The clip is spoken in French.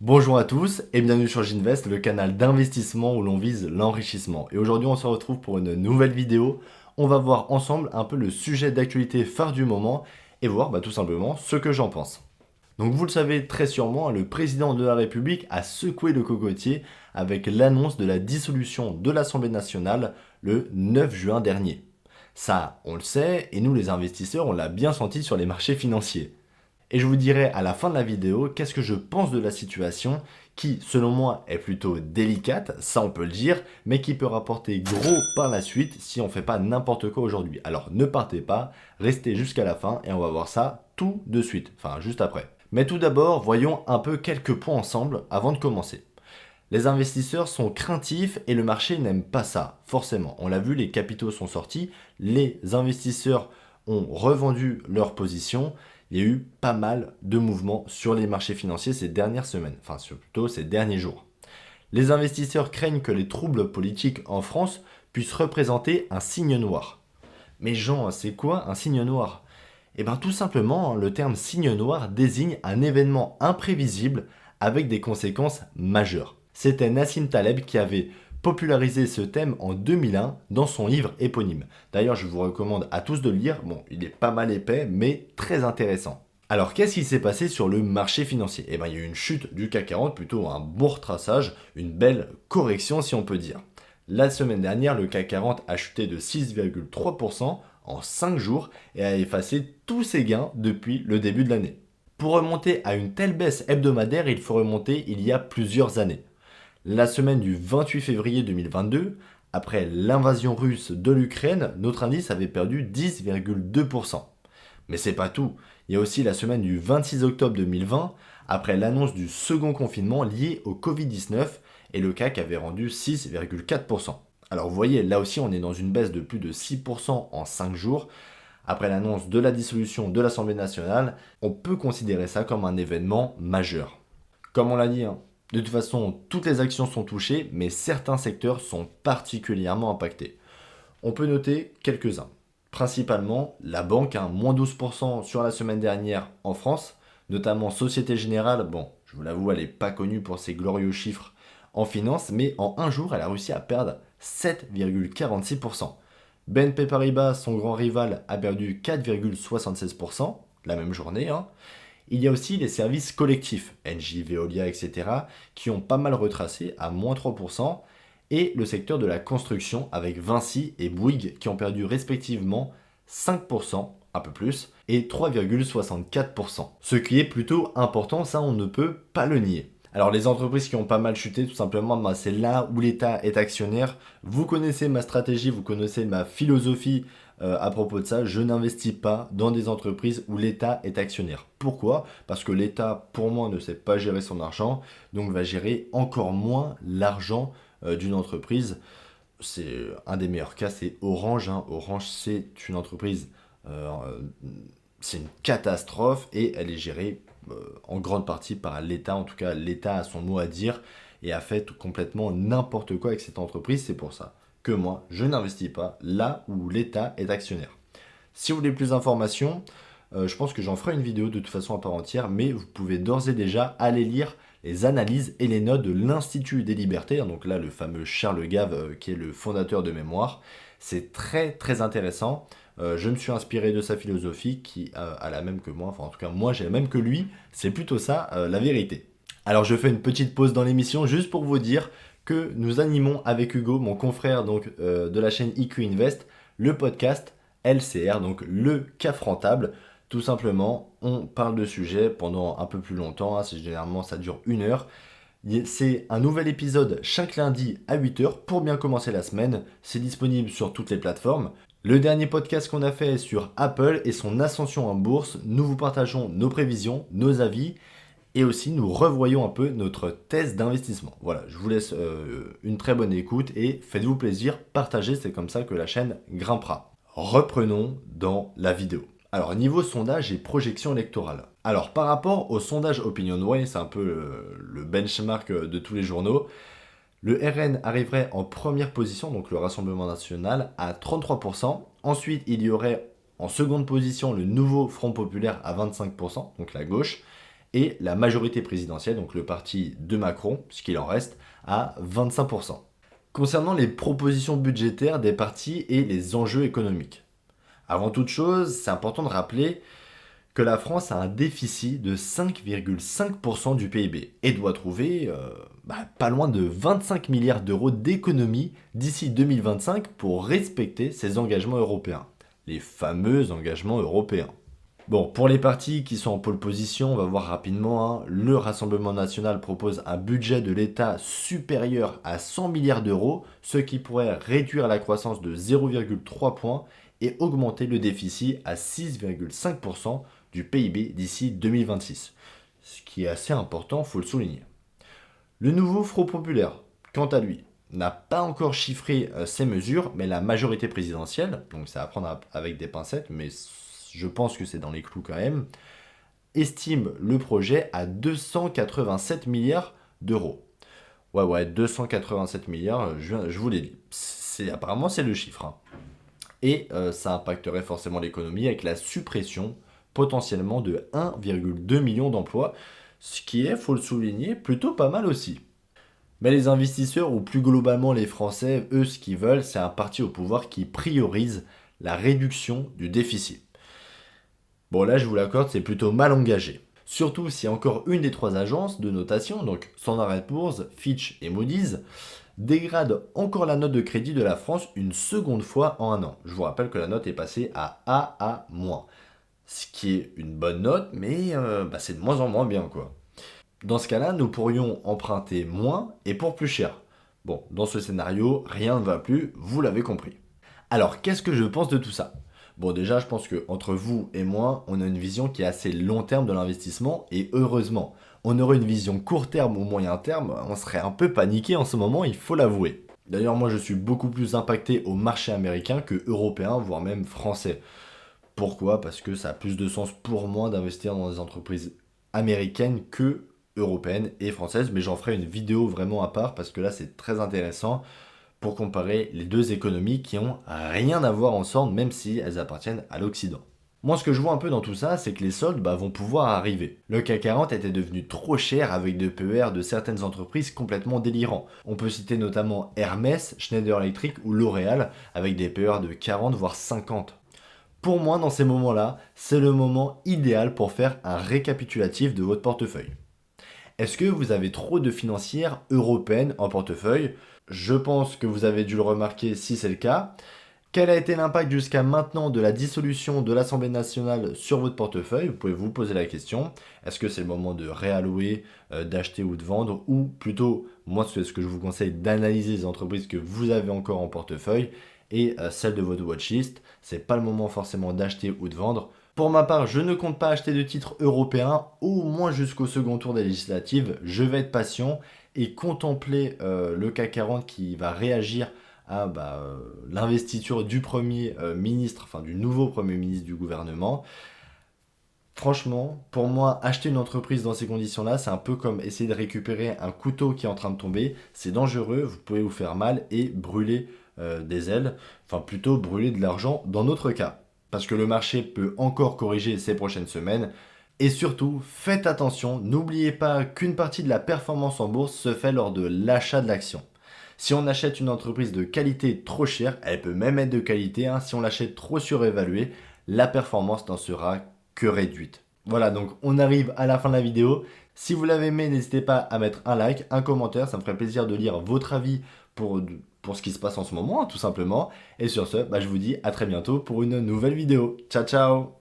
Bonjour à tous et bienvenue sur Ginvest, le canal d'investissement où l'on vise l'enrichissement. Et aujourd'hui on se retrouve pour une nouvelle vidéo. On va voir ensemble un peu le sujet d'actualité phare du moment et voir tout simplement ce que j'en pense. Donc vous le savez très sûrement, le président de la République a secoué le cocotier avec l'annonce de la dissolution de l'Assemblée nationale le 9 juin dernier. Ça, on le sait, et nous les investisseurs, on l'a bien senti sur les marchés financiers. Et je vous dirai à la fin de la vidéo qu'est-ce que je pense de la situation qui, selon moi, est plutôt délicate, ça on peut le dire, mais qui peut rapporter gros par la suite si on fait pas n'importe quoi aujourd'hui. Alors ne partez pas, restez jusqu'à la fin et on va voir ça tout de suite, enfin juste après. Mais tout d'abord, voyons un peu quelques points ensemble avant de commencer. Les investisseurs sont craintifs et le marché n'aime pas ça, forcément. On l'a vu, les capitaux sont sortis, les investisseurs ont revendu leurs positions. Il y a eu pas mal de mouvements sur les marchés financiers ces dernières semaines, enfin plutôt ces derniers jours. Les investisseurs craignent que les troubles politiques en France puissent représenter un signe noir. Mais Jean, c'est quoi un signe noir? Eh bien tout simplement, le terme signe noir désigne un événement imprévisible avec des conséquences majeures. C'était Nassim Taleb qui avait popularisé ce thème en 2001 dans son livre éponyme. D'ailleurs, je vous recommande à tous de le lire. Bon, il est pas mal épais, mais très intéressant. Alors, qu'est-ce qui s'est passé sur le marché financier? Eh bien, il y a eu une chute du CAC 40, plutôt un bon retraçage, une belle correction si on peut dire. La semaine dernière, le CAC 40 a chuté de 6,3% en 5 jours et a effacé tous ses gains depuis le début de l'année. Pour remonter à une telle baisse hebdomadaire, il faut remonter il y a plusieurs années. La semaine du 28 février 2022, après l'invasion russe de l'Ukraine, notre indice avait perdu 10,2%. Mais c'est pas tout. Il y a aussi la semaine du 26 octobre 2020, après l'annonce du second confinement lié au Covid-19, et le CAC avait rendu 6,4%. Alors vous voyez, là aussi on est dans une baisse de plus de 6% en 5 jours. Après l'annonce de la dissolution de l'Assemblée nationale, on peut considérer ça comme un événement majeur. Comme on l'a dit, de toute façon, toutes les actions sont touchées, mais certains secteurs sont particulièrement impactés. On peut noter quelques-uns. Principalement, la banque, moins 12% sur la semaine dernière en France, notamment Société Générale. Bon, je vous l'avoue, elle n'est pas connue pour ses glorieux chiffres en finance, mais en un jour, elle a réussi à perdre 7,46%. BNP Paribas, son grand rival, a perdu 4,76% la même journée. Il y a aussi les services collectifs, Engie, Veolia, etc., qui ont pas mal retracé à moins 3%, et le secteur de la construction avec Vinci et Bouygues qui ont perdu respectivement 5%, un peu plus, et 3,64%. Ce qui est plutôt important, ça on ne peut pas le nier. Alors les entreprises qui ont pas mal chuté, tout simplement, c'est là où l'État est actionnaire. Vous connaissez ma stratégie, vous connaissez ma philosophie à propos de ça. Je n'investis pas dans des entreprises où l'État est actionnaire. Pourquoi? Parce que l'État, pour moi, ne sait pas gérer son argent, donc va gérer encore moins l'argent d'une entreprise. C'est un des meilleurs cas, c'est Orange. Orange, c'est une entreprise, euh, c'est une catastrophe et elle est gérée en grande partie par l'État. En tout cas, l'État a son mot à dire et a fait complètement n'importe quoi avec cette entreprise. C'est pour ça que moi, je n'investis pas là où l'État est actionnaire. Si vous voulez plus d'informations, je pense que j'en ferai une vidéo de toute façon à part entière, mais vous pouvez d'ores et déjà aller lire les analyses et les notes de l'Institut des libertés, donc là le fameux Charles Gave qui est le fondateur de Mémoire. C'est très très intéressant. Je me suis inspiré de sa philosophie qui a la même que moi, enfin en tout cas moi j'ai la même que lui, c'est plutôt ça la vérité. Alors je fais une petite pause dans l'émission juste pour vous dire que nous animons avec Hugo, mon confrère de la chaîne IQ Invest, le podcast LCR, donc le CAF rentable. Tout simplement, on parle de sujets pendant un peu plus longtemps, généralement ça dure 1 heure. C'est un nouvel épisode chaque lundi à 8 heures pour bien commencer la semaine. C'est disponible sur toutes les plateformes. Le dernier podcast qu'on a fait est sur Apple et son ascension en bourse. Nous vous partageons nos prévisions, nos avis et aussi nous revoyons un peu notre thèse d'investissement. Voilà, je vous laisse une très bonne écoute et faites-vous plaisir, partagez, c'est comme ça que la chaîne grimpera. Reprenons dans la vidéo. Alors niveau sondage et projection électorale. Alors par rapport au sondage OpinionWay, c'est un peu le benchmark de tous les journaux, le RN arriverait en première position, donc le Rassemblement National, à 33%. Ensuite, il y aurait en seconde position le nouveau Front Populaire à 25%, donc la gauche. et la majorité présidentielle, donc le parti de Macron, puisqu'il en reste, à 25%. Concernant les propositions budgétaires des partis et les enjeux économiques. Avant toute chose, c'est important de rappeler que la France a un déficit de 5,5% du PIB et doit trouver pas loin de 25 milliards d'euros d'économies d'ici 2025 pour respecter ses engagements européens, les fameux engagements européens. Bon, pour les partis qui sont en pole position, on va voir rapidement, le Rassemblement national propose un budget de l'État supérieur à 100 milliards d'euros, ce qui pourrait réduire la croissance de 0,3 points et augmenter le déficit à 6,5% du PIB d'ici 2026. Ce qui est assez important, faut le souligner. Le nouveau Front populaire, quant à lui, n'a pas encore chiffré ses mesures, mais la majorité présidentielle, donc c'est à prendre avec des pincettes, mais je pense que c'est dans les clous quand même, estime le projet à 287 milliards d'euros. Ouais, 287 milliards, je vous l'ai dit. Apparemment, c'est le chiffre. Et ça impacterait forcément l'économie avec la suppression potentiellement de 1,2 million d'emplois, ce qui est, faut le souligner, plutôt pas mal aussi. Mais les investisseurs, ou plus globalement les Français, eux, ce qu'ils veulent, c'est un parti au pouvoir qui priorise la réduction du déficit. Bon, là, je vous l'accorde, c'est plutôt mal engagé. Surtout si encore une des trois agences de notation, donc Standard & Poor's, Fitch et Moody's, dégrade encore la note de crédit de la France une seconde fois en un an. Je vous rappelle que la note est passée à AA-, ce qui est une bonne note, mais c'est de moins en moins bien, quoi. Dans ce cas-là, nous pourrions emprunter moins et pour plus cher. Bon, dans ce scénario, rien ne va plus, vous l'avez compris. Alors, qu'est-ce que je pense de tout ça? Bon, déjà, je pense qu'entre vous et moi, on a une vision qui est assez long terme de l'investissement, et heureusement. On aurait une vision court terme ou moyen terme, on serait un peu paniqué en ce moment, il faut l'avouer. D'ailleurs, moi, je suis beaucoup plus impacté au marché américain que européen, voire même français. Pourquoi? Parce que ça a plus de sens pour moi d'investir dans des entreprises américaines que européennes et françaises, mais j'en ferai une vidéo vraiment à part, parce que là, c'est très intéressant pour comparer les deux économies qui ont rien à voir ensemble, même si elles appartiennent à l'Occident. Moi, ce que je vois un peu dans tout ça, c'est que les soldes vont pouvoir arriver. Le CAC 40 était devenu trop cher avec des PER de certaines entreprises complètement délirants. On peut citer notamment Hermès, Schneider Electric ou L'Oréal avec des PER de 40 voire 50. Pour moi, dans ces moments-là, c'est le moment idéal pour faire un récapitulatif de votre portefeuille. Est-ce que vous avez trop de financières européennes en portefeuille? Je pense que vous avez dû le remarquer si c'est le cas. Quel a été l'impact jusqu'à maintenant de la dissolution de l'Assemblée nationale sur votre portefeuille? Vous pouvez vous poser la question. Est-ce que c'est le moment de réallouer, d'acheter ou de vendre? Ou plutôt, moi, c'est ce que je vous conseille d'analyser les entreprises que vous avez encore en portefeuille et celles de votre watchlist. C'est pas le moment forcément d'acheter ou de vendre. Pour ma part, je ne compte pas acheter de titres européens, au moins jusqu'au second tour des législatives. Je vais être patient et contempler le CAC 40 qui va réagir à l'investiture du premier ministre, enfin du nouveau premier ministre du gouvernement. Franchement, pour moi, acheter une entreprise dans ces conditions-là, c'est un peu comme essayer de récupérer un couteau qui est en train de tomber. C'est dangereux, vous pouvez vous faire mal et brûler des ailes, enfin plutôt brûler de l'argent dans notre cas. Parce que le marché peut encore corriger ces prochaines semaines. Et surtout, faites attention, n'oubliez pas qu'une partie de la performance en bourse se fait lors de l'achat de l'action. Si on achète une entreprise de qualité trop chère, elle peut même être de qualité, si on l'achète trop surévaluée, la performance n'en sera que réduite. Voilà, donc on arrive à la fin de la vidéo. Si vous l'avez aimé, n'hésitez pas à mettre un like, un commentaire, ça me ferait plaisir de lire votre avis pour ce qui se passe en ce moment, tout simplement. Et sur ce, je vous dis à très bientôt pour une nouvelle vidéo. Ciao, ciao!